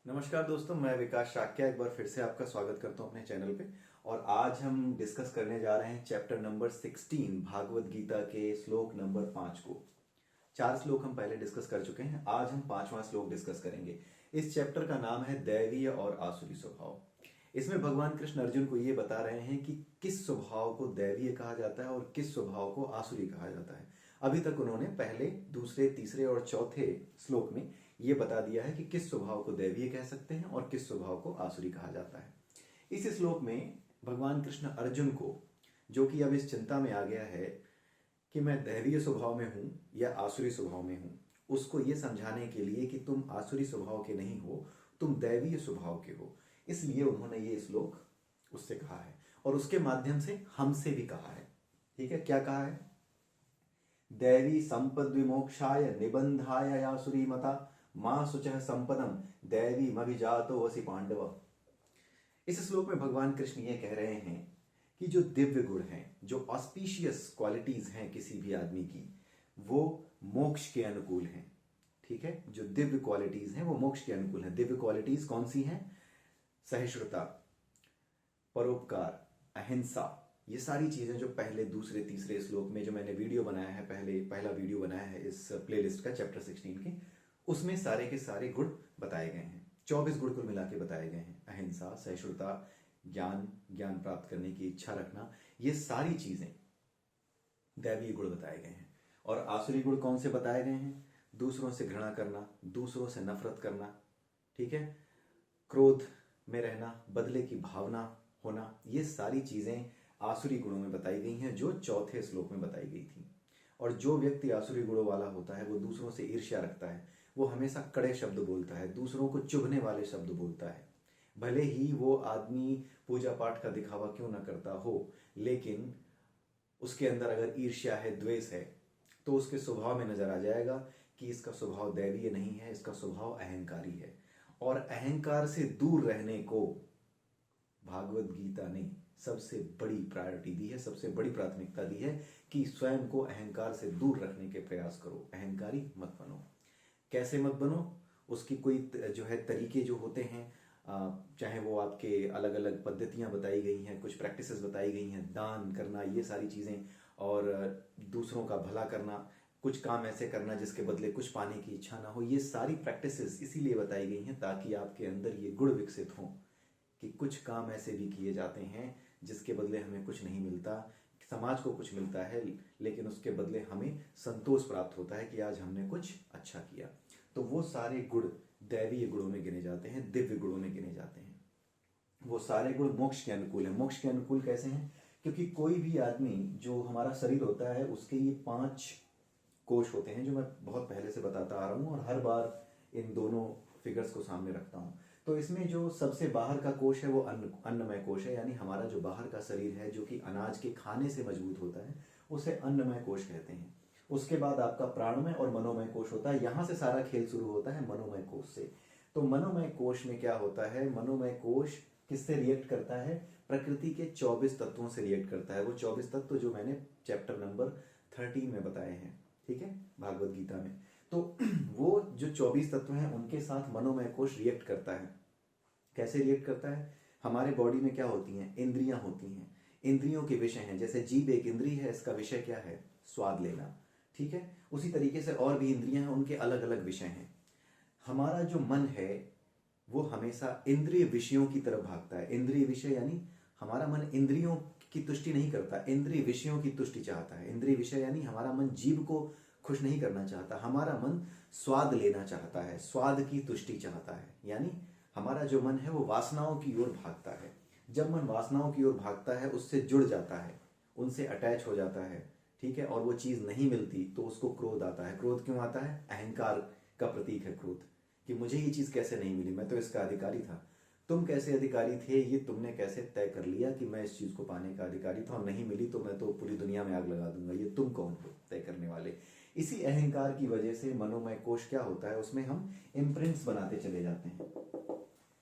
नमस्कार दोस्तों, मैं विकास शाक्या एक बार फिर से आपका स्वागत करता हूं अपने चैनल पे। और आज हम डिस्कस करने जा रहे हैं चैप्टर नंबर 16 भागवत गीता के श्लोक नंबर 5 को। 4 श्लोक हम पहले डिस्कस कर चुके हैं, आज हम 5वां श्लोक डिस्कस करेंगे। इस चैप्टर का नाम है दैवीय और आसुरी स्वभाव। इसमें भगवान कृष्ण अर्जुन को ये बता रहे हैं कि किस स्वभाव को दैवीय कहा जाता है और किस स्वभाव को आसुरी कहा जाता है। अभी तक उन्होंने पहले, दूसरे, तीसरे और चौथे श्लोक में ये बता दिया है कि किस स्वभाव को दैवीय कह सकते हैं और किस स्वभाव को आसुरी कहा जाता है। इस श्लोक में भगवान कृष्ण अर्जुन को, जो कि अब इस चिंता में आ गया है कि मैं दैवीय स्वभाव में हूं या आसुरी स्वभाव में हूं, उसको ये समझाने के लिए कि तुम आसुरी स्वभाव के नहीं हो, तुम दैवीय स्वभाव के हो, इसलिए उन्होंने ये श्लोक उससे कहा है और उसके माध्यम से हमसे भी कहा है। ठीक है, क्या कहा है? दैवी संपद विमोक्षाय निबंधाय आसुरी मता मां शुचः संपदम दैवी मभिजातो वसि पांडव। इस श्लोक में भगवान कृष्ण ये कह रहे हैं कि जो दिव्य गुण हैं, जो ऑस्पिशियस क्वालिटीज हैं किसी भी आदमी की, वो मोक्ष के अनुकूल हैं। ठीक है, जो दिव्य क्वालिटीज हैं वो मोक्ष के अनुकूल हैं। दिव्य क्वालिटीज कौन सी हैं? सहिष्णुता, परोपकार, अहिंसा, ये सारी चीजें जो पहले, दूसरे, तीसरे श्लोक में जो मैंने वीडियो बनाया है, पहला वीडियो बनाया है इस प्लेलिस्ट का चैप्टर 16 के, उसमें सारे के सारे गुण बताए गए हैं। 24 गुण कुल मिला के बताए गए हैं। अहिंसा, सहिष्णुता, ज्ञान प्राप्त करने की इच्छा रखना, ये सारी चीजें दैवीय गुण बताए गए हैं। और आसुरी गुण कौन से बताए गए हैं? दूसरों से घृणा करना, दूसरों से नफरत करना, ठीक है, क्रोध में रहना, बदले की भावना होना, ये सारी चीजें आसुरी गुणों में बताई गई हैं, जो चौथे श्लोक में बताई गई थी। और जो व्यक्ति आसुरी गुणों वाला होता है वो दूसरों से ईर्ष्या रखता है, वो हमेशा कड़े शब्द बोलता है, दूसरों को चुभने वाले शब्द बोलता है। भले ही वो आदमी पूजा पाठ का दिखावा क्यों ना करता हो, लेकिन उसके अंदर अगर ईर्ष्या है, द्वेष है, तो उसके स्वभाव में नजर आ जाएगा कि इसका स्वभाव दैवीय नहीं है, इसका स्वभाव अहंकारी है। और अहंकार से दूर रहने को भागवत गीता ने सबसे बड़ी प्रायोरिटी दी है, सबसे बड़ी प्राथमिकता दी है कि स्वयं को अहंकार से दूर रखने के प्रयास करो, अहंकारी मत बनो। कैसे मत बनो? उसकी कोई जो है तरीके जो होते हैं, चाहे वो आपके अलग अलग पद्धतियां बताई गई हैं, कुछ प्रैक्टिसेस बताई गई हैं, दान करना, ये सारी चीजें, और दूसरों का भला करना, कुछ काम ऐसे करना जिसके बदले कुछ पाने की इच्छा ना हो, ये सारी प्रैक्टिसेस इसीलिए बताई गई हैं ताकि आपके अंदर ये गुण विकसित हों कि कुछ काम ऐसे भी किए जाते हैं जिसके बदले हमें कुछ नहीं मिलता, समाज को कुछ मिलता है, लेकिन उसके बदले हमें संतोष प्राप्त होता है कि आज हमने कुछ अच्छा किया। तो वो सारे गुण दैवीय गुणों में गिने जाते हैं, दिव्य गुणों में गिने जाते हैं। वो सारे गुण मोक्ष के अनुकूल हैं। मोक्ष के अनुकूल कैसे हैं? क्योंकि कोई भी आदमी, जो हमारा शरीर होता है, उसके ये 5 कोश होते हैं, जो मैं बहुत पहले से बताता आ रहा हूं और हर बार इन दोनों फिगर्स को सामने रखता हूं। तो इसमें जो सबसे बाहर का कोश है वो अन्नमय कोश है, यानी हमारा जो बाहर का शरीर है, जो कि अनाज के खाने से मजबूत होता है, उसे अन्नमय कोश कहते हैं। उसके बाद आपका प्राणमय और मनोमय कोश होता है। यहां से सारा खेल शुरू होता है मनोमय कोश से। तो मनोमय कोश में क्या होता है? मनोमय कोश किससे रिएक्ट करता है? प्रकृति के 24 तत्वों से रिएक्ट करता है। वो 24 तत्व जो मैंने चैप्टर नंबर 13 में बताए हैं, ठीक है, भागवत गीता में। तो वो जो 24 तत्व हैं उनके साथ मनोमय कोश रिएक्ट करता है। कैसे रिएक्ट करता है? हमारे बॉडी में क्या होती हैं? इंद्रियां होती हैं। इंद्रियों के विषय हैं, जैसे जीभ एक इंद्रिय है, इसका विषय क्या है? स्वाद लेना, ठीक है। उसी तरीके से और भी इंद्रियां हैं, उनके अलग अलग विषय हैं। हमारा जो मन है वो हमेशा इंद्रिय विषयों की तरफ भागता है। इंद्रिय विषय यानी हमारा मन इंद्रियों की तुष्टि नहीं करता, इंद्रिय विषयों की तुष्टि चाहता है। इंद्रिय विषय यानी हमारा मन जीभ को खुश नहीं करना चाहता, हमारा मन स्वाद लेना चाहता है, स्वाद की तुष्टि चाहता है। यानी हमारा जो मन है वो वासनाओं की ओर भागता है। जब मन वासनाओं की ओर भागता है, उससे जुड़ जाता है, उनसे अटैच हो जाता है, ठीक है, और वो चीज नहीं मिलती तो उसको क्रोध आता है। क्रोध क्यों आता है? अहंकार का प्रतीक है क्रोध, कि मुझे ये चीज कैसे नहीं मिली, मैं तो इसका अधिकारी था। तुम कैसे अधिकारी थे? ये तुमने कैसे तय कर लिया कि मैं इस चीज को पाने का अधिकारी था और नहीं मिली तो मैं तो पूरी दुनिया में आग लगा दूंगा। ये तुम कौन हो तय करने वाले? इसी अहंकार की वजह से मनोमय कोश क्या होता है, उसमें हम इम्प्रिंट्स बनाते चले जाते हैं।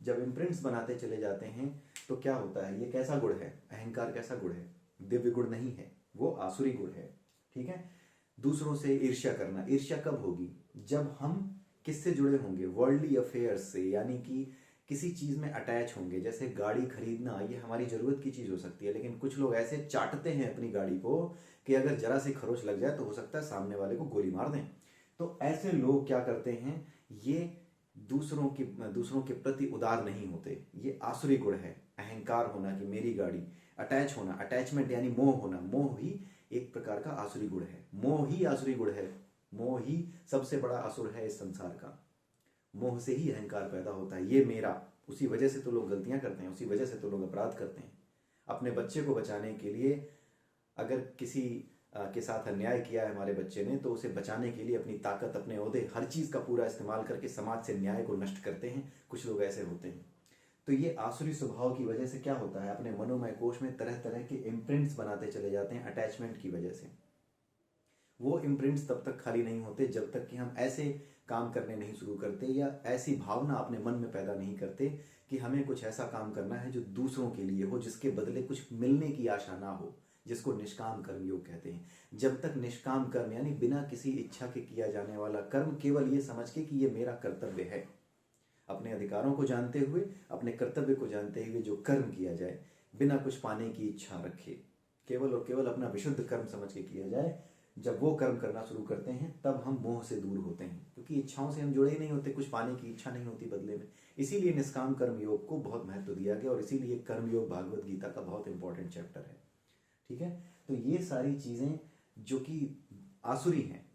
जब इम्प्रिंट्स बनाते चले जाते हैं तो क्या होता है? ये कैसा गुण है? अहंकार कैसा गुण है? दिव्य गुण नहीं है, वो आसुरी गुण है, ठीक है। दूसरों से ईर्ष्या करना। ईर्ष्या कब होगी? जब हम किससे जुड़े होंगे? वर्ल्डली अफेयर्स से, यानी कि किसी चीज़ में अटैच होंगे। जैसे गाड़ी खरीदना, ये हमारी ज़रूरत की चीज़ हो सकती है, लेकिन कुछ लोग ऐसे चाटते हैं अपनी गाड़ी को कि अगर जरा सी खरोच लग जाए तो हो सकता है सामने वाले को गोली मार दें। तो ऐसे लोग क्या करते हैं, ये दूसरों के प्रति उदार नहीं होते। ये आसुरी गुण है, अहंकार होना कि मेरी गाड़ी, अटैच होना, अटैचमेंट यानी मोह होना। मोह भी एक प्रकार का आसुरी गुण है। मोह ही आसुरी गुण है। मोह ही सबसे बड़ा असुर है इस संसार का। मोह से ही अहंकार पैदा होता है, ये मेरा। उसी वजह से तो लोग गलतियां करते हैं, उसी वजह से तो लोग अपराध करते हैं। अपने बच्चे को बचाने के लिए, अगर किसी के साथ अन्याय किया है हमारे बच्चे ने, तो उसे बचाने के लिए अपनी ताकत, अपने ओहदे, हर चीज़ का पूरा इस्तेमाल करके समाज से न्याय को नष्ट करते हैं। कुछ लोग ऐसे होते हैं। तो ये आसुरी स्वभाव की वजह से क्या होता है, अपने मनोमय कोश में तरह तरह के इम्प्रिंट्स बनाते चले जाते हैं अटैचमेंट की वजह से। वो इम्प्रिंट्स तब तक खाली नहीं होते जब तक कि हम ऐसे काम करने नहीं शुरू करते या ऐसी भावना अपने मन में पैदा नहीं करते कि हमें कुछ ऐसा काम करना है जो दूसरों के लिए हो, जिसके बदले कुछ मिलने की आशा ना हो, जिसको निष्काम कर्म योग कहते हैं। जब तक निष्काम कर्म यानी बिना किसी इच्छा के किया जाने वाला कर्म, केवल ये समझ के कि ये मेरा कर्तव्य है, अपने अधिकारों को जानते हुए, अपने कर्तव्य को जानते हुए जो कर्म किया जाए, बिना कुछ पाने की इच्छा रखे, केवल और केवल अपना विशुद्ध कर्म समझ के किया जाए, जब वो कर्म करना शुरू करते हैं तब हम मोह से दूर होते हैं, क्योंकि इच्छाओं से हम जुड़े ही नहीं होते, कुछ पाने की इच्छा नहीं होती बदले में। इसीलिए निष्काम कर्म योग को बहुत महत्व दिया गया, और इसीलिए कर्म योग भागवत गीता का बहुत इंपॉर्टेंट चैप्टर है। ठीक है, तो ये सारी चीजें जो कि आसुरी हैं,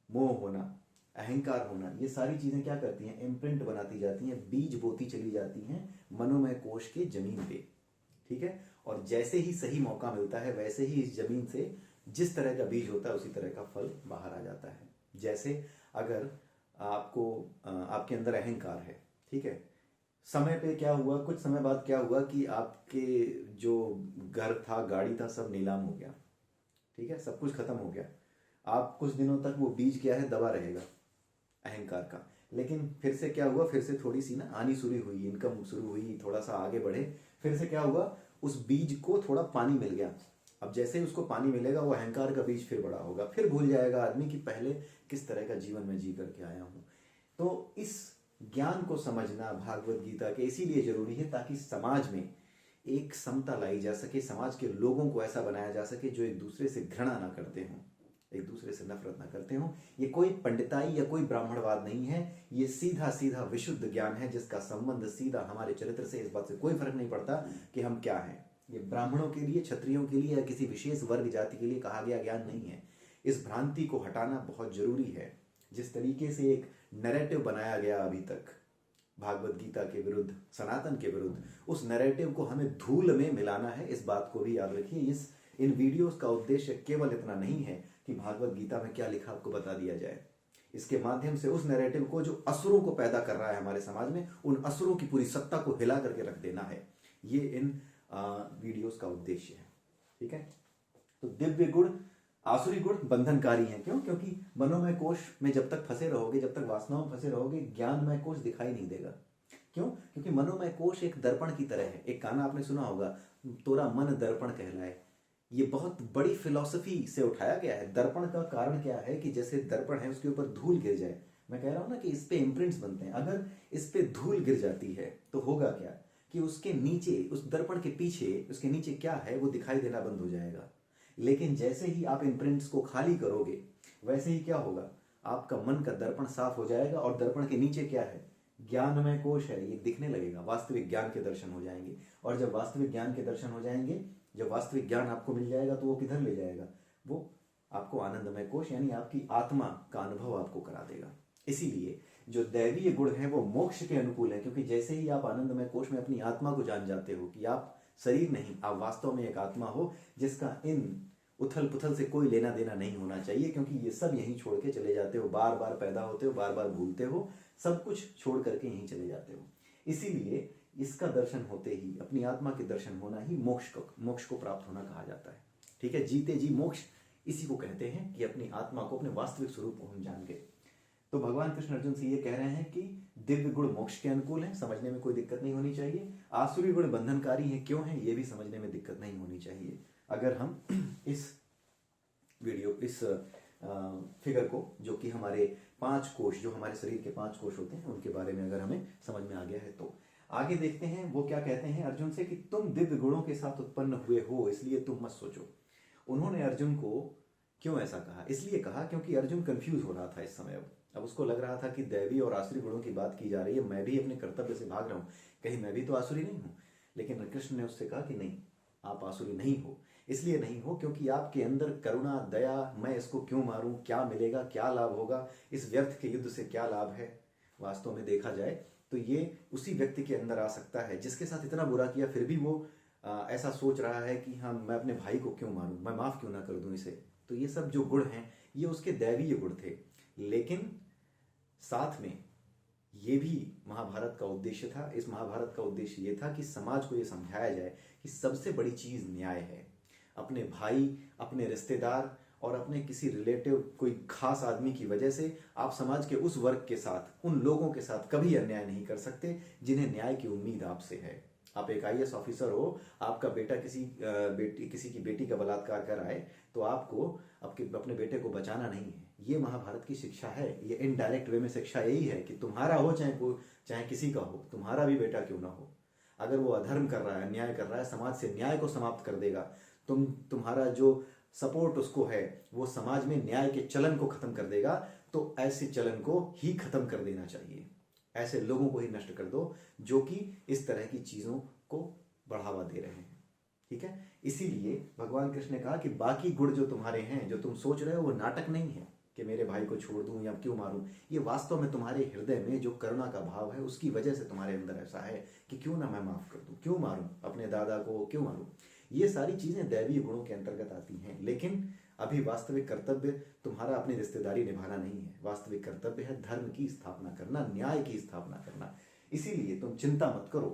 मोह होना, अहंकार होना, ये सारी चीजें क्या करती हैं, इम्प्रिंट बनाती जाती हैं, बीज बोती चली जाती हैं मनोमय कोश के जमीन पे। ठीक है, और जैसे ही सही मौका मिलता है वैसे ही इस जमीन से जिस तरह का बीज होता है उसी तरह का फल बाहर आ जाता है। जैसे अगर आपके अंदर अहंकार है, ठीक है, समय पे क्या हुआ, कुछ समय बाद क्या हुआ कि आपके जो घर था, गाड़ी था, सब नीलाम हो गया। ठीक है, सब कुछ खत्म हो गया। आप कुछ दिनों तक वो बीज क्या है, दबा रहेगा अहंकार का। लेकिन फिर से क्या हुआ, फिर से थोड़ी सी ना आनी शुरू हुई, इनकम शुरू हुई, थोड़ा सा आगे बढ़े, फिर से क्या हुआ, उस बीज को थोड़ा पानी मिल गया। अब जैसे ही उसको पानी मिलेगा, वो अहंकार का बीज फिर बड़ा होगा, फिर भूल जाएगा आदमी कि पहले किस तरह का जीवन में जी करके आया हूं। तो इस ज्ञान को समझना भागवत गीता के इसीलिए जरूरी है, ताकि समाज में एक समता लाई जा सके, समाज के लोगों को ऐसा बनाया जा सके जो एक दूसरे से घृणा ना करते हों, एक दूसरे से नफरत ना करते हों। ये कोई पंडिताई या कोई ब्राह्मणवाद नहीं है, ये सीधा सीधा विशुद्ध ज्ञान है, जिसका संबंध सीधा हमारे चरित्र से। इस बात से कोई फर्क नहीं पड़ता कि हम क्या हैं। ये ब्राह्मणों के लिए, क्षत्रियों के लिए या किसी विशेष वर्ग जाति के लिए कहा गया ज्ञान नहीं है। इस भ्रांति को हटाना बहुत जरूरी है। जिस तरीके से एक नैरेटिव बनाया गया अभी तक भागवत गीता के विरुद्ध, सनातन के विरुद्ध, उस नैरेटिव को हमें धूल में मिलाना है। इस बात को भी याद रखिए। इन वीडियोस का उद्देश्य केवल इतना नहीं है कि भागवत गीता में क्या लिखा आपको बता दिया जाए। इसके माध्यम से उस नैरेटिव को जो असुरों को पैदा कर रहा है हमारे समाज में, उन असुरों की पूरी सत्ता को हिला करके रख देना है। ये इन वीडियोस का उद्देश्य है। ठीक है, तो दिव्य गुण, आसुरी गुण बंधनकारी हैं। क्यों? क्योंकि मनोमय कोश में जब तक फंसे रहोगे, जब तक वासनाओं में फंसे रहोगे, ज्ञानमय कोश दिखाई नहीं देगा। क्यों? क्योंकि मनोमय कोश एक दर्पण की तरह है। एक गाना आपने सुना होगा, तोरा मन दर्पण कहलाए। ये बहुत बड़ी फिलॉसफी से उठाया गया है। दर्पण का कारण क्या है कि जैसे दर्पण है, उसके ऊपर धूल गिर जाए, मैं कह रहा हूं ना कि इस पे इम्प्रिंट्स बनते हैं। अगर इस पे धूल गिर जाती है तो होगा क्या कि उसके नीचे, उस दर्पण के पीछे, उसके नीचे क्या है वो दिखाई देना बंद हो जाएगा। लेकिन जैसे ही आप इम्प्रिंट्स को खाली करोगे, वैसे ही क्या होगा, आपका मन का दर्पण साफ हो जाएगा, और दर्पण के नीचे क्या है, ज्ञानमय कोश है, ये दिखने लगेगा। वास्तविक ज्ञान के दर्शन हो जाएंगे। और जब वास्तविक ज्ञान के दर्शन हो जाएंगे, जब वास्तविक ज्ञान आपको मिल जाएगा, तो वो किधर ले जाएगा, वो आपको आनंदमय कोश यानी आपकी आत्मा का अनुभव आपको करा देगा। इसीलिए जो दैवीय गुण है वो मोक्ष के अनुकूल है, क्योंकि जैसे ही आप आनंदमय कोश में अपनी आत्मा को जान जाते हो कि आप शरीर नहीं, आप वास्तव में एक आत्मा हो, जिसका इन उथल पुथल से कोई लेना देना नहीं होना चाहिए, क्योंकि ये सब यहीं छोड़ के चले जाते हो। बार बार पैदा होते हो, बार बार भूलते हो, सब कुछ छोड़ करके यहीं चले जाते हो। इसीलिए इसका दर्शन होते ही, अपनी आत्मा के दर्शन होना ही मोक्ष को प्राप्त होना कहा जाता है। ठीक है, जीते जी मोक्ष इसी को कहते हैं कि अपनी आत्मा को, अपने वास्तविक स्वरूप को हम जान गए। तो भगवान कृष्ण अर्जुन से ये कह रहे हैं कि दिव्य गुण मोक्ष के अनुकूल है, समझने में कोई दिक्कत नहीं होनी चाहिए। आसुरी गुण बंधनकारी है, क्यों है, ये भी समझने में दिक्कत नहीं होनी चाहिए। अगर हम इस वीडियो, इस फिगर को, जो कि हमारे 5 कोश, जो हमारे शरीर के 5 कोश होते हैं, उनके बारे में अगर हमें समझ में आ गया है तो आगे देखते हैं वो क्या कहते हैं अर्जुन से कि तुम दिव्य गुणों के साथ उत्पन्न हुए हो, इसलिए तुम मत सोचो। उन्होंने अर्जुन को क्यों ऐसा कहा? इसलिए कहा क्योंकि अर्जुन कंफ्यूज हो रहा था इस समय। अब उसको लग रहा था कि दैवी और आसुरी गुणों की बात की जा रही है, मैं भी अपने कर्तव्य से भाग रहा हूं, कहीं मैं भी तो आसुरी नहीं हूं। लेकिन कृष्ण ने उससे कहा कि नहीं, आप आसुरी नहीं हो। इसलिए नहीं हो क्योंकि आपके अंदर करुणा, दया, मैं इसको क्यों मारूं, क्या मिलेगा, क्या लाभ होगा, इस व्यर्थ के युद्ध से क्या लाभ है। वास्तव में देखा जाए तो ये उसी व्यक्ति के अंदर आ सकता है जिसके साथ इतना बुरा किया फिर भी वो ऐसा सोच रहा है कि हाँ, मैं अपने भाई को क्यों मारूं, मैं माफ क्यों ना कर दूं इसे। तो ये सब जो गुण हैं ये उसके दैवीय गुण थे। लेकिन साथ में ये भी महाभारत का उद्देश्य था। इस महाभारत का उद्देश्य ये था कि समाज को ये समझाया जाए कि सबसे बड़ी चीज न्याय है। अपने भाई, अपने रिश्तेदार और अपने किसी रिलेटिव, कोई खास आदमी की वजह से आप समाज के उस वर्ग के साथ, उन लोगों के साथ कभी अन्याय नहीं कर सकते जिन्हें न्याय की उम्मीद आपसे है। आप एक आईएएस ऑफिसर हो, आपका बेटा किसी की बेटी का बलात्कार कर आए तो आपको अपने बेटे को बचाना नहीं है। ये महाभारत की शिक्षा है। ये इनडायरेक्ट वे में शिक्षा यही है कि तुम्हारा हो चाहे किसी का हो, तुम्हारा भी बेटा क्यों ना हो, अगर वो अधर्म कर रहा है, अन्याय कर रहा है, समाज से न्याय को समाप्त कर देगा। तुम्हारा जो सपोर्ट उसको है वो समाज में न्याय के चलन को खत्म कर देगा। तो ऐसे चलन को ही खत्म कर देना चाहिए। ऐसे लोगों को ही नष्ट कर दो जो कि इस तरह की चीजों को बढ़ावा दे रहे हैं। ठीक है, इसीलिए भगवान कृष्ण ने कहा कि बाकी गुण जो तुम्हारे हैं, जो तुम सोच रहे हो, वो नाटक नहीं है कि मेरे भाई को छोड़ दूं या क्यों मारूं। ये वास्तव में तुम्हारे हृदय में जो करुणा का भाव है उसकी वजह से तुम्हारे अंदर ऐसा है कि क्यों ना मैं माफ कर दूं, क्यों मारूं अपने दादा को, क्यों मारूं। ये सारी चीजें दैवीय गुणों के अंतर्गत आती हैं। लेकिन अभी वास्तविक कर्तव्य तुम्हारा अपनी रिश्तेदारी निभाना नहीं है। वास्तविक कर्तव्य है धर्म की स्थापना करना, न्याय की स्थापना करना। इसीलिए तुम चिंता मत करो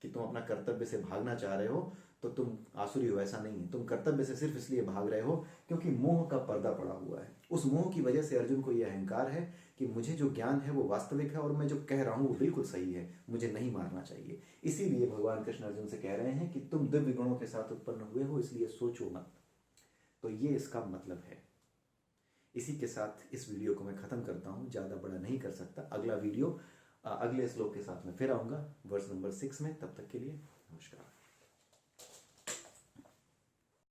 कि तुम अपना कर्तव्य से भागना चाह रहे हो तो तुम आसुरी हो, ऐसा नहीं है। तुम कर्तव्य से सिर्फ इसलिए भाग रहे हो क्योंकि मोह का पर्दा पड़ा हुआ है। उस मोह की वजह से अर्जुन को यह अहंकार है कि मुझे जो ज्ञान है वो वास्तविक है और मैं जो कह रहा हूं वो बिल्कुल सही है, मुझे नहीं मारना चाहिए। इसीलिए भगवान कृष्ण अर्जुन से कह रहे हैं कि तुम दिव्य गुणों के साथ उत्पन्न हुए हो, इसलिए सोचो मत। तो ये इसका मतलब है। इसी के साथ इस वीडियो को मैं खत्म करता हूं, ज्यादा बड़ा नहीं कर सकता। अगला वीडियो अगले श्लोक के साथ मैं फिर आऊंगा, वर्ष नंबर 6 में। तब तक के लिए नमस्कार।